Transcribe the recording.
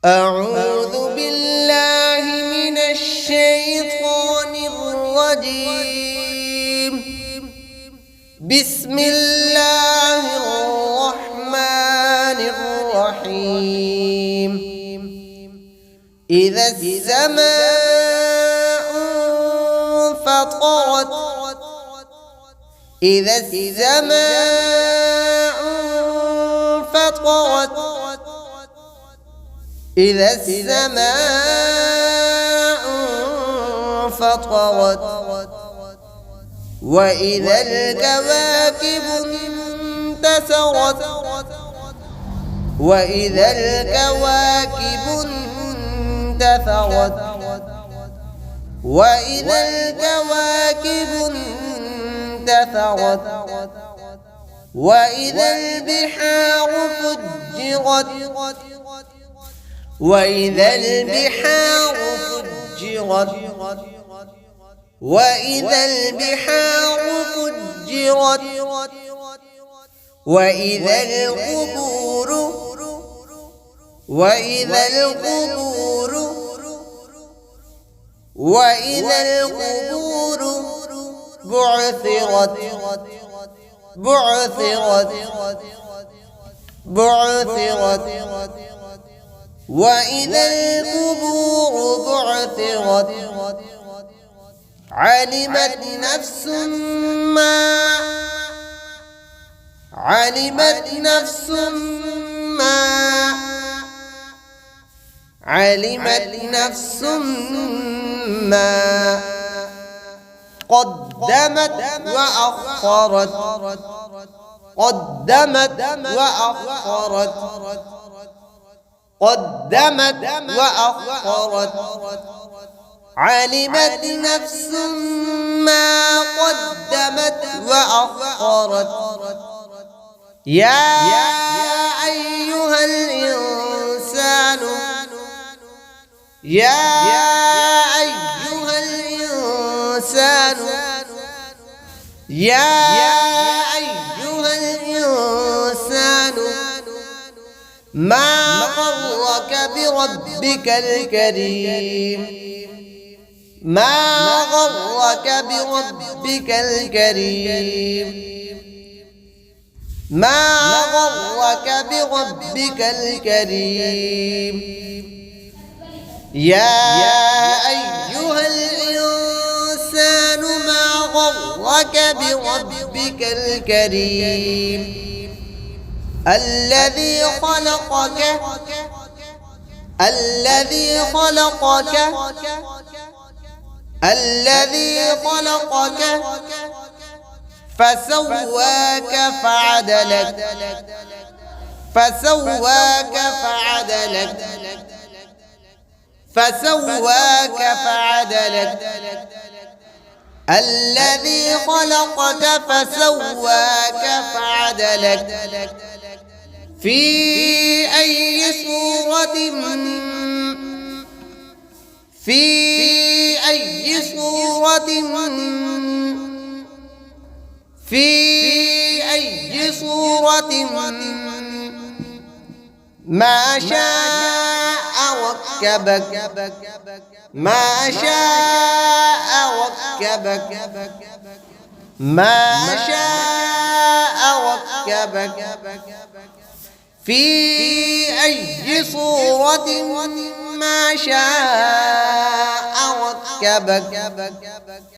أعوذ بالله من الشيطان الرجيم. بسم الله الرحمن الرحيم. إذا السماء انفطرت إذا السماء انفطرت إذا السماء انفطرت وإذا الكواكب انتثرت وإذا الكواكب انتثرت وإذا الكواكب انتثرت وإذا البحار فجرت وإذا البحار فجرت وإذا البحار فجرت وإذا القبور وإذا القبور وإذا القبور بعثرت بعثرت بعثرت وإذا القبور بعثرت علمت نفس ما قدمت وأخرت علمت نفس ما قدمت وأخرت يا أيها الإنسان ما غرك بربك الكريم يا أيها الإنسان ما غرك بربك الكريم الذي خلقك فسواك فعدلك الذي خلقك فسواك فعدلك في أي صورة ما شاء ركبك في أي صورة ما شاء ركبك